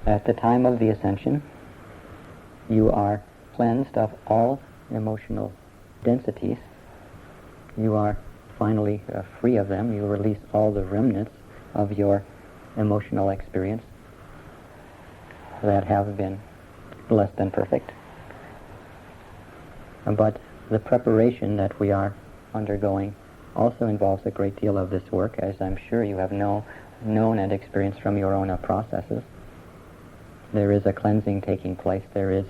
At the time of the ascension, you are cleansed of all emotional densities. You are finally free of them. You release all the remnants of your emotional experience that have been less than perfect. But the preparation that we are undergoing also involves a great deal of this work, as I'm sure you have known and experienced from your own processes. There is a cleansing taking place. There is,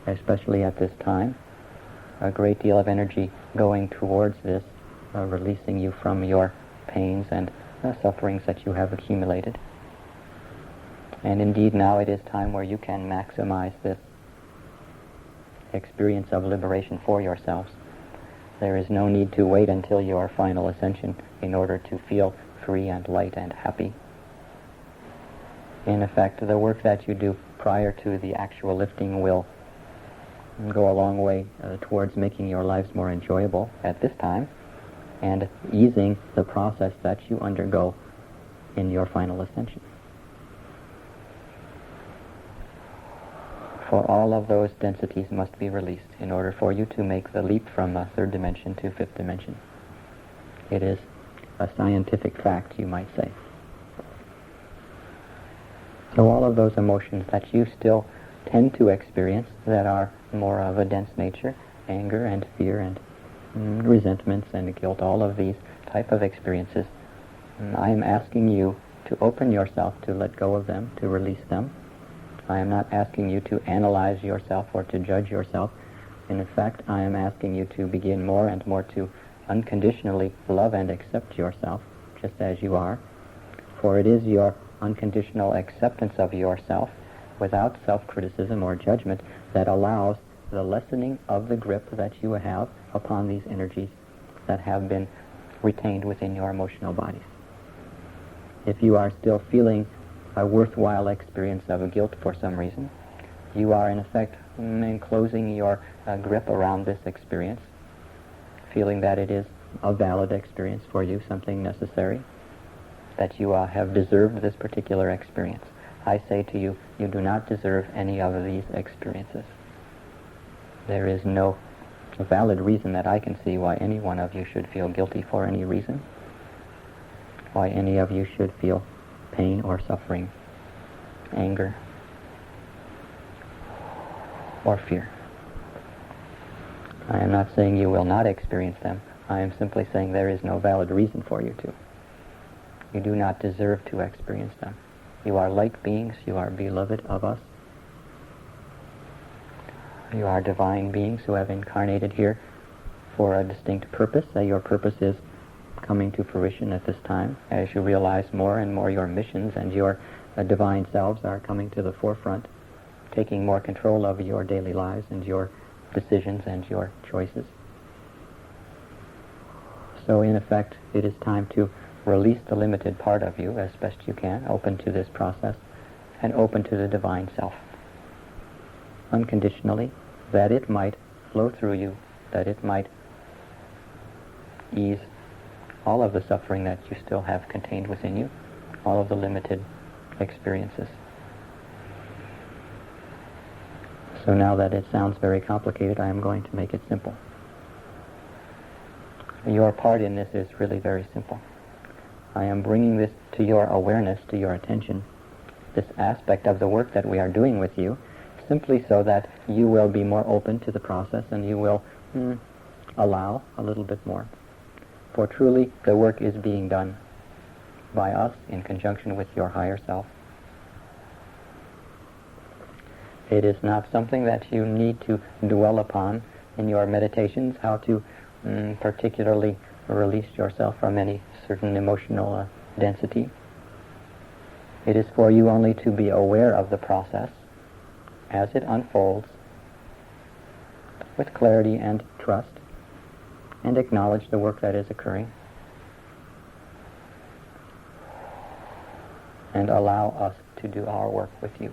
especially at this time, a great deal of energy going towards this, releasing you from your pains and sufferings that you have accumulated. And indeed now it is time where you can maximize this experience of liberation for yourselves. There is no need to wait until your final ascension in order to feel free and light and happy. In effect, the work that you do prior to the actual lifting will go a long way towards making your lives more enjoyable at this time and easing the process that you undergo in your final ascension. For all of those densities must be released in order for you to make the leap from the third dimension to fifth dimension. It is a scientific fact, you might say. So all of those emotions that you still tend to experience that are more of a dense nature, anger and fear and resentments and guilt, all of these type of experiences, I am asking you to open yourself to let go of them, to release them. I am not asking you to analyze yourself or to judge yourself. In fact, I am asking you to begin more and more to unconditionally love and accept yourself just as you are. For it is your unconditional acceptance of yourself without self-criticism or judgment that allows the lessening of the grip that you have upon these energies that have been retained within your emotional bodies. If you are still feeling a worthwhile experience of guilt for some reason, you are in effect enclosing your grip around this experience, feeling that it is a valid experience for you, something necessary, that you have deserved this particular experience. I say to you, you do not deserve any of these experiences. There is no valid reason that I can see why any one of you should feel guilty for any reason, why any of you should feel pain or suffering, anger, or fear. I am not saying you will not experience them. I am simply saying there is no valid reason for you to. You do not deserve to experience them. You are light beings. You are beloved of us. You are divine beings who have incarnated here for a distinct purpose. Your purpose is coming to fruition at this time as you realize more and more your missions and your divine selves are coming to the forefront, taking more control of your daily lives and your decisions and your choices. So in effect, it is time to release the limited part of you as best you can, open to this process, and open to the divine self, unconditionally, that it might flow through you, that it might ease all of the suffering that you still have contained within you, all of the limited experiences. So now that it sounds very complicated, I am going to make it simple. Your part in this is really very simple. I am bringing this to your awareness, to your attention, this aspect of the work that we are doing with you, simply so that you will be more open to the process and you will allow a little bit more. For truly, the work is being done by us in conjunction with your higher self. It is not something that you need to dwell upon in your meditations, how to particularly release yourself from any certain emotional density. It is for you only to be aware of the process as it unfolds with clarity and trust, and acknowledge the work that is occurring, and allow us to do our work with you.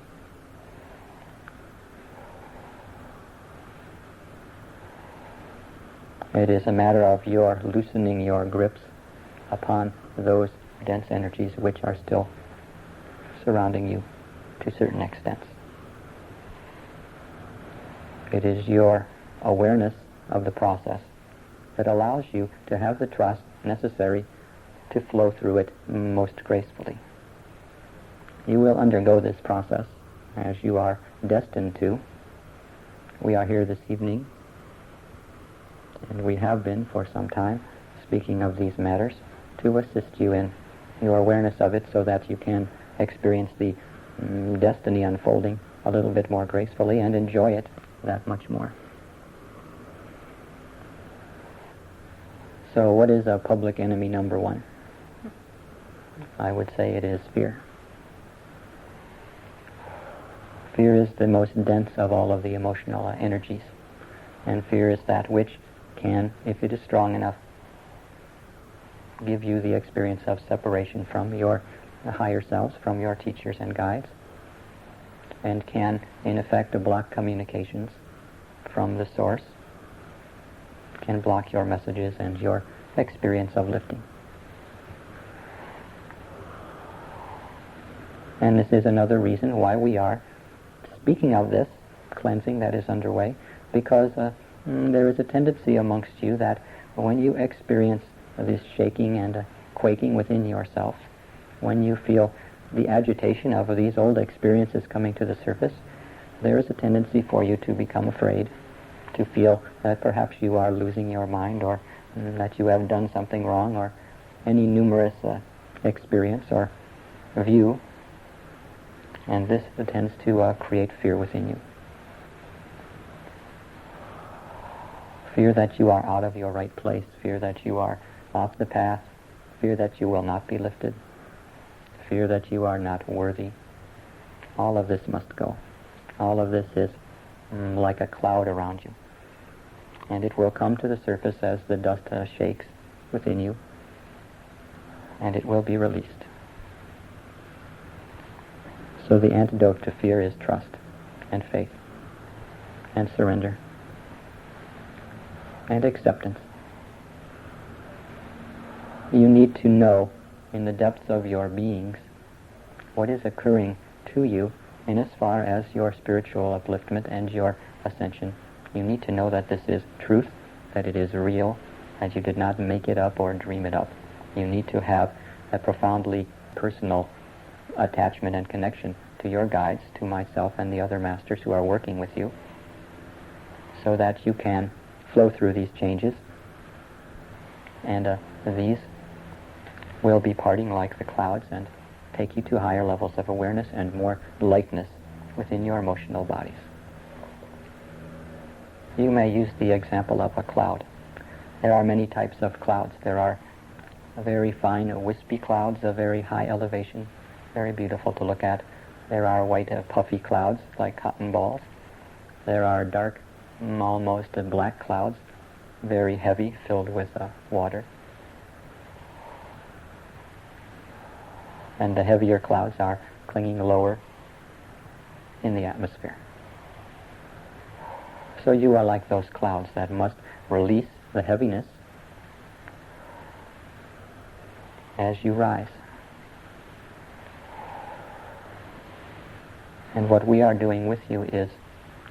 It is a matter of your loosening your grips upon those dense energies which are still surrounding you to certain extents. It is your awareness of the process that allows you to have the trust necessary to flow through it most gracefully. You will undergo this process as you are destined to. We are here this evening, and we have been for some time, speaking of these matters, to assist you in your awareness of it so that you can experience the destiny unfolding a little bit more gracefully and enjoy it that much more. So what is a public enemy number one? I would say it is fear. Fear is the most dense of all of the emotional energies, and fear is that which can, if it is strong enough, give you the experience of separation from your higher selves, from your teachers and guides, and can, in effect, block communications from the source, can block your messages and your experience of lifting. And this is another reason why we are speaking of this cleansing that is underway, because there is a tendency amongst you that when you experience this shaking and quaking within yourself, when you feel the agitation of these old experiences coming to the surface, there is a tendency for you to become afraid, to feel that perhaps you are losing your mind, or that you have done something wrong, or any numerous experience or view, and this tends to create fear within you. Fear that you are out of your right place, fear that you are off the path, fear that you will not be lifted, fear that you are not worthy. All of this must go. All of this is like a cloud around you. And it will come to the surface as the dust shakes within you, and it will be released. So the antidote to fear is trust and faith and surrender and acceptance. You need to know in the depths of your beings what is occurring to you in as far as your spiritual upliftment and your ascension. You need to know that this is truth, that it is real, that you did not make it up or dream it up. You need to have a profoundly personal attachment and connection to your guides, to myself and the other masters who are working with you, so that you can flow through these changes, and these will be parting like the clouds and take you to higher levels of awareness and more lightness within your emotional bodies. You may use the example of a cloud. There are many types of clouds. There are very fine, wispy clouds of very high elevation, very beautiful to look at. There are white, puffy clouds like cotton balls. There are dark, almost black clouds, very heavy, filled with water. And the heavier clouds are clinging lower in the atmosphere. So you are like those clouds that must release the heaviness as you rise. And what we are doing with you is,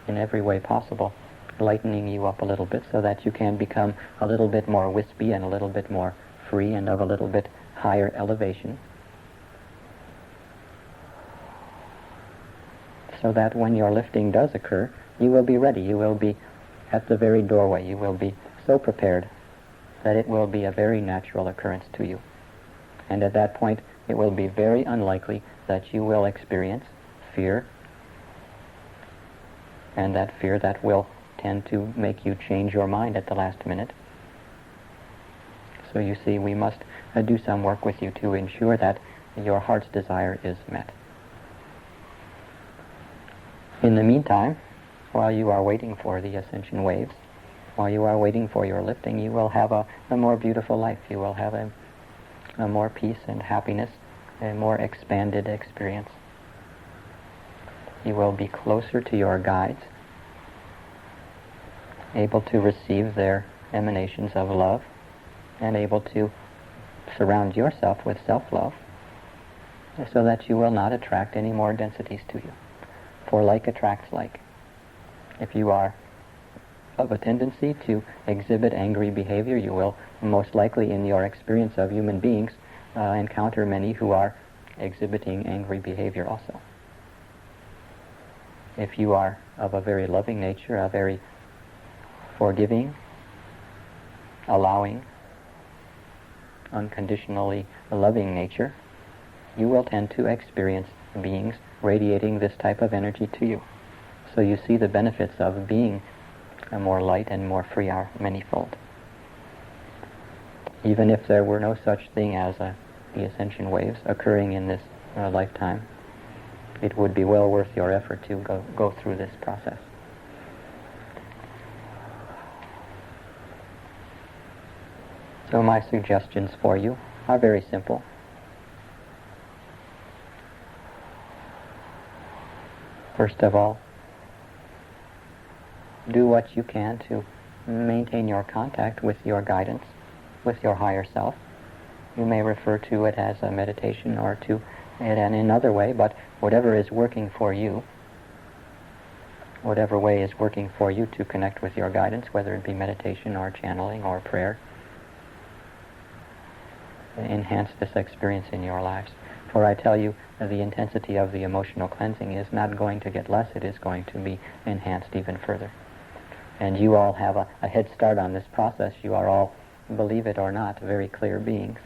in every way possible, lightening you up a little bit so that you can become a little bit more wispy and a little bit more free and of a little bit higher elevation, so that when your lifting does occur, you will be ready. You will be at the very doorway. You will be so prepared that it will be a very natural occurrence to you. And at that point, it will be very unlikely that you will experience fear, and that fear that will tend to make you change your mind at the last minute. So you see, we must do some work with you to ensure that your heart's desire is met. In the meantime, while you are waiting for the ascension waves, while you are waiting for your lifting, you will have a more beautiful life. You will have a more peace and happiness, a more expanded experience. You will be closer to your guides, able to receive their emanations of love, and able to surround yourself with self-love, so that you will not attract any more densities to you. For like attracts like. If you are of a tendency to exhibit angry behavior, you will most likely in your experience of human beings encounter many who are exhibiting angry behavior also. If you are of a very loving nature, a very forgiving, allowing, unconditionally loving nature, you will tend to experience beings radiating this type of energy to you. So you see the benefits of being more light and more free are manyfold. Even if there were no such thing as the ascension waves occurring in this lifetime, it would be well worth your effort to go through this process. So my suggestions for you are very simple. First of all, do what you can to maintain your contact with your guidance, with your higher self. You may refer to it as a meditation or to it in another way, but whatever is working for you, whatever way is working for you to connect with your guidance, whether it be meditation or channeling or prayer, enhance this experience in your lives. For I tell you, the intensity of the emotional cleansing is not going to get less, it is going to be enhanced even further. And you all have a head start on this process. You are all, believe it or not, very clear beings.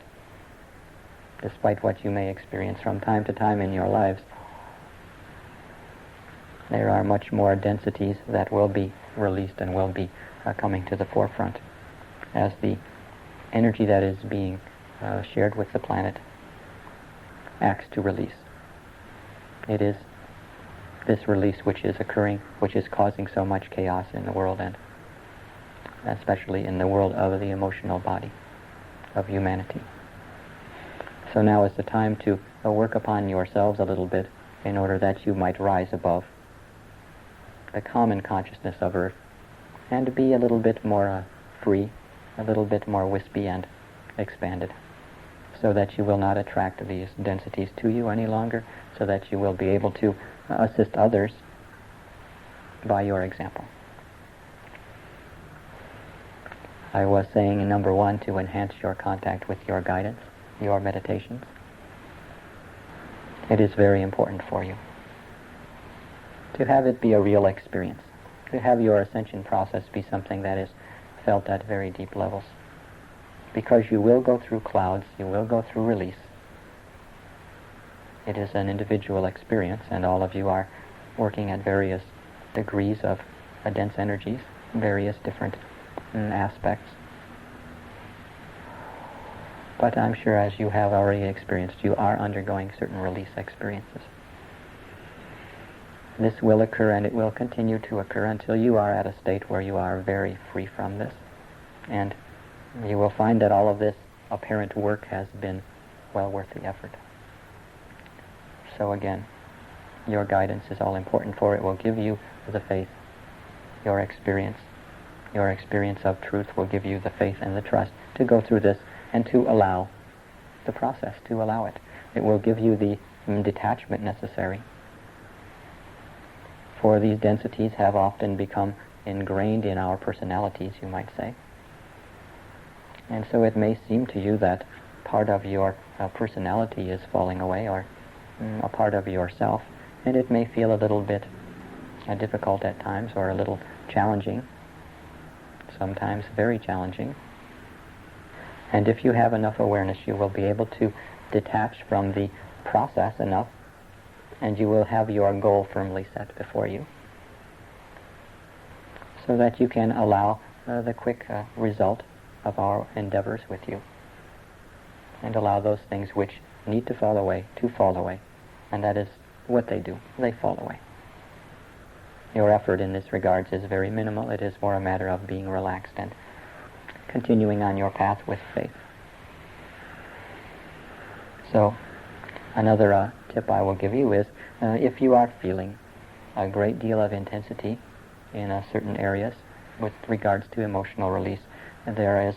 Despite what you may experience from time to time in your lives, there are much more densities that will be released and will be coming to the forefront as the energy that is being shared with the planet acts to release. It is this release which is occurring, which is causing so much chaos in the world, and especially in the world of the emotional body of humanity. So now is the time to work upon yourselves a little bit in order that you might rise above the common consciousness of Earth and be a little bit more free, a little bit more wispy and expanded, so that you will not attract these densities to you any longer, so that you will be able to assist others by your example. I was saying in number 1 to enhance your contact with your guidance, your meditations. It is very important for you to have it be a real experience, to have your ascension process be something that is felt at very deep levels. Because you will go through clouds, you will go through release. It is an individual experience, and all of you are working at various degrees of dense energies, various different aspects. But I'm sure, as you have already experienced, you are undergoing certain release experiences. This will occur, and it will continue to occur until you are at a state where you are very free from this. And you will find that all of this apparent work has been well worth the effort. So again, your guidance is all important, for it will give you the faith, your experience of truth will give you the faith and the trust to go through this and to allow the process, to allow it. It will give you the detachment necessary. For these densities have often become ingrained in our personalities, you might say. And so it may seem to you that part of your personality is falling away, or a part of yourself, and it may feel a little bit difficult at times, or a little challenging, sometimes very challenging. And if you have enough awareness, you will be able to detach from the process enough, and you will have your goal firmly set before you, so that you can allow the quick result of our endeavors with you, and allow those things which need to fall away, and that is what they do. They fall away. Your effort in this regards is very minimal. It is more a matter of being relaxed and continuing on your path with faith. So, another tip I will give you is, if you are feeling a great deal of intensity in certain areas with regards to emotional release, there is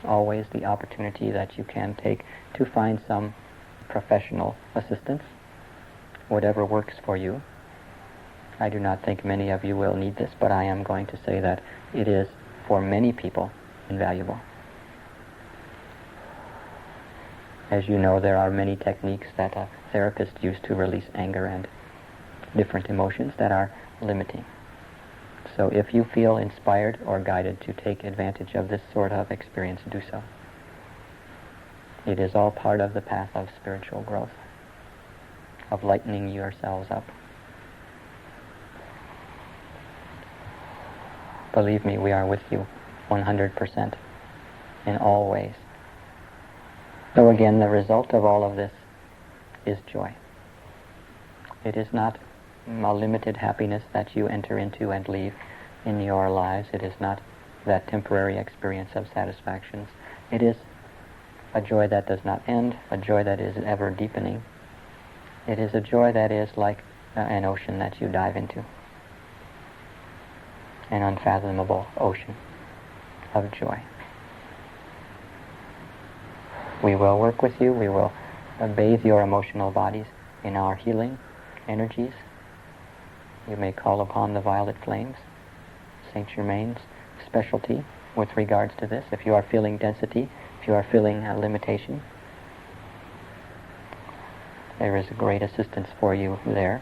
always the opportunity that you can take to find some professional assistance, whatever works for you. I do not think many of you will need this, but I am going to say that it is, for many people, invaluable. As you know, there are many techniques that therapists use to release anger and different emotions that are limiting. So if you feel inspired or guided to take advantage of this sort of experience, do so. It is all part of the path of spiritual growth, of lightening yourselves up. Believe me, we are with you 100% in all ways. So again, the result of all of this is joy. It is not a limited happiness that you enter into and leave in your lives. It is not that temporary experience of satisfactions. It is a joy that does not end, a joy that is ever deepening. It is a joy that is like an ocean that you dive into, an unfathomable ocean of joy. We will work with you. We will bathe your emotional bodies in our healing energies. You may call upon the violet flames, Saint Germain's specialty with regards to this. If you are feeling density, if you are feeling limitation, there is a great assistance for you there.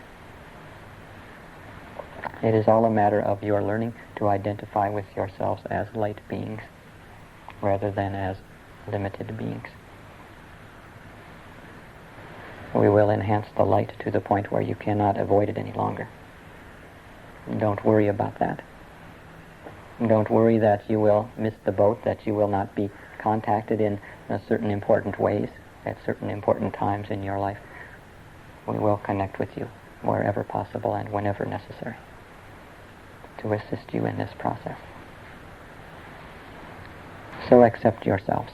It is all a matter of your learning to identify with yourselves as light beings rather than as limited beings. We will enhance the light to the point where you cannot avoid it any longer. Don't worry about that. Don't worry that you will miss the boat, that you will not be contacted in certain important ways at certain important times in your life. We will connect with you wherever possible and whenever necessary to assist you in this process. So accept yourselves.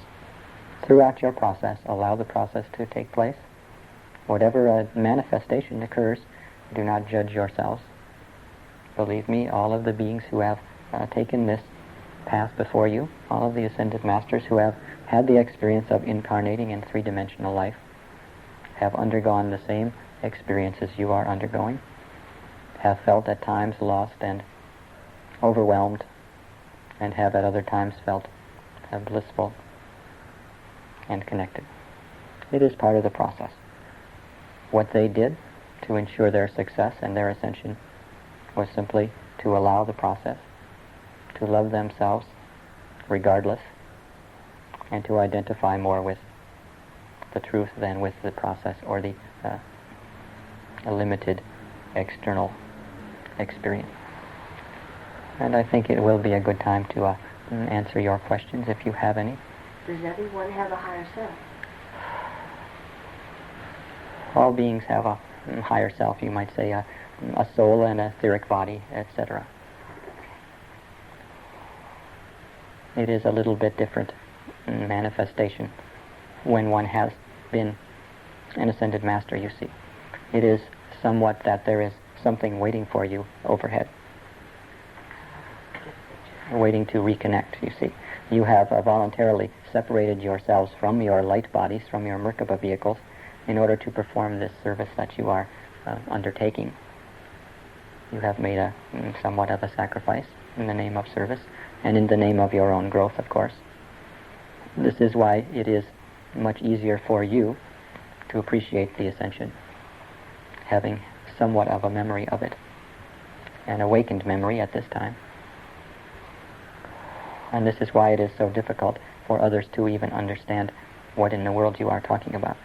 Throughout your process, allow the process to take place. Whatever manifestation occurs, do not judge yourselves. Believe me, all of the beings who have taken this path before you, all of the ascended masters who have had the experience of incarnating in three-dimensional life, have undergone the same experiences you are undergoing, have felt at times lost and overwhelmed, and have at other times felt blissful and connected. It is part of the process. What they did to ensure their success and their ascension was simply to allow the process, to love themselves regardless, and to identify more with the truth than with the process or the limited external experience. And I think it will be a good time to answer your questions if you have any. Does everyone have a higher self? All beings have a higher self, you might say, a soul and an etheric body, etc. It is a little bit different manifestation when one has been an ascended master, you see. It is somewhat that there is something waiting for you overhead, waiting to reconnect, you see. You have voluntarily separated yourselves from your light bodies, from your Merkaba vehicles, in order to perform this service that you are undertaking. You have made a somewhat of a sacrifice in the name of service, and in the name of your own growth, of course. This is why it is much easier for you to appreciate the ascension, having somewhat of a memory of it, an awakened memory at this time. And this is why it is so difficult for others to even understand what in the world you are talking about.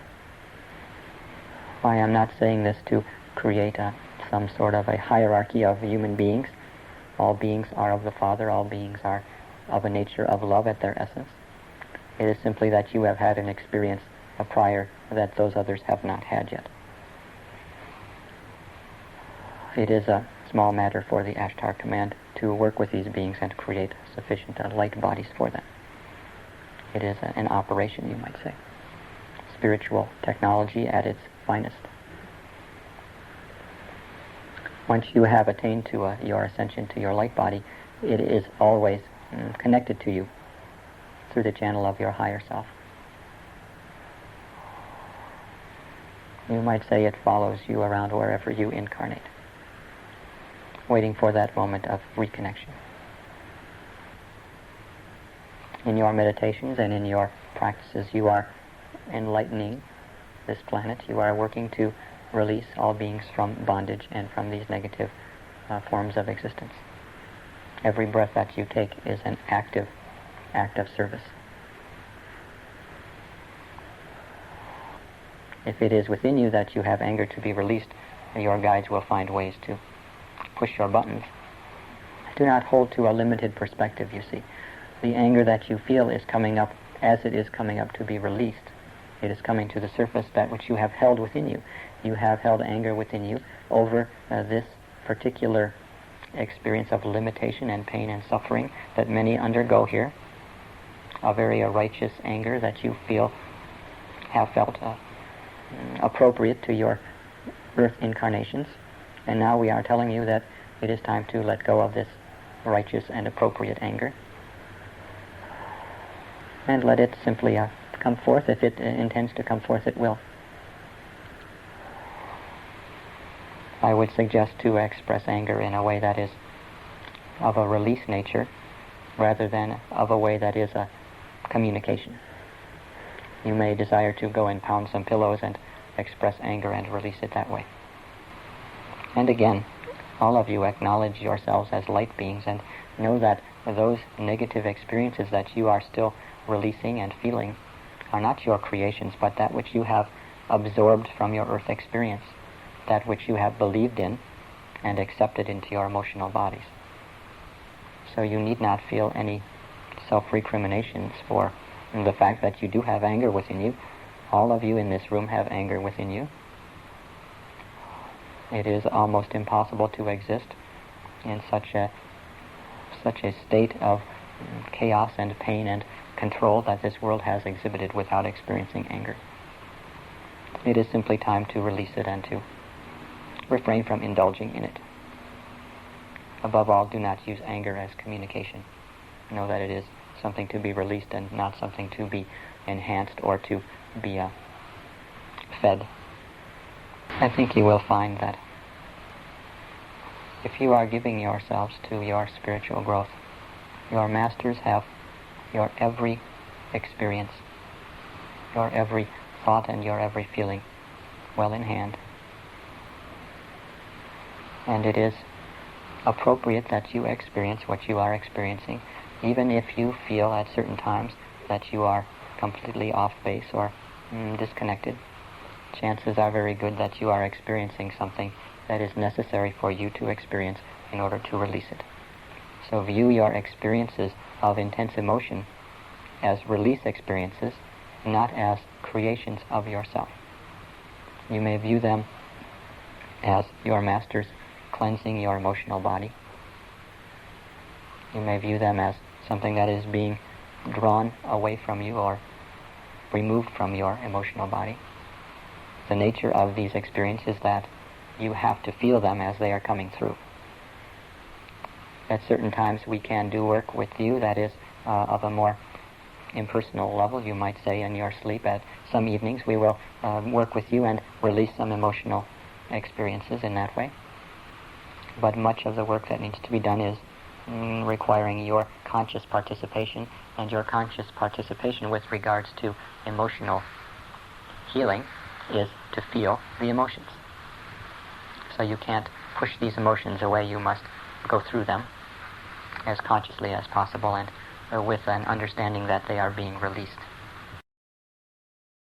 I am not saying this to create some sort of a hierarchy of human beings. All beings are of the Father. All beings are of a nature of love at their essence. It is simply that you have had an experience prior that those others have not had yet. It is a small matter for the Ashtar Command to work with these beings and create sufficient light bodies for them. It is an operation, you might say. Spiritual technology at its finest. Once you have attained to your ascension to your light body, it is always connected to you through the channel of your higher self. You might say it follows you around wherever you incarnate, waiting for that moment of reconnection. In your meditations and in your practices, you are enlightening this planet. You are working to release all beings from bondage and from these negative forms of existence. Every breath that you take is an active act of service. If it is within you that you have anger to be released, your guides will find ways to push your buttons. Do not hold to a limited perspective, you see. The anger that you feel is coming up as it is coming up to be released. It is coming to the surface, that which you have held within you. You have held anger within you over this particular experience of limitation and pain and suffering that many undergo here. A very righteous anger that you have felt appropriate to your earth incarnations. And now we are telling you that it is time to let go of this righteous and appropriate anger and let it simply come forth. If it intends to come forth, it will. I would suggest to express anger in a way that is of a release nature rather than of a way that is a communication. You may desire to go and pound some pillows and express anger and release it that way. And again, all of you acknowledge yourselves as light beings and know that those negative experiences that you are still releasing and feeling are not your creations, but that which you have absorbed from your earth experience, that which you have believed in and accepted into your emotional bodies. So you need not feel any self-recriminations for the fact that you do have anger within you. All of you in this room have anger within you. It is almost impossible to exist in such a state of chaos and pain and control that this world has exhibited without experiencing anger. It is simply time to release it and to refrain from indulging in it. Above all, do not use anger as communication. Know that it is something to be released and not something to be enhanced or to be fed. I think you will find that if you are giving yourselves to your spiritual growth, your masters have your every experience, your every thought and your every feeling well in hand. And it is appropriate that you experience what you are experiencing, even if you feel at certain times that you are completely off base or disconnected. Chances are very good that you are experiencing something that is necessary for you to experience in order to release it. So view your experiences of intense emotion as release experiences, not as creations of yourself. You may view them as your masters cleansing your emotional body. You may view them as something that is being drawn away from you or removed from your emotional body. The nature of these experiences is that you have to feel them as they are coming through. At certain times we can do work with you that is of a more impersonal level. You might say in your sleep at some evenings we will work with you and release some emotional experiences in that way. But much of the work that needs to be done is requiring your conscious participation, and your conscious participation with regards to emotional healing is to feel the emotions. So you can't push these emotions away. You must go through them as consciously as possible and with an understanding that they are being released.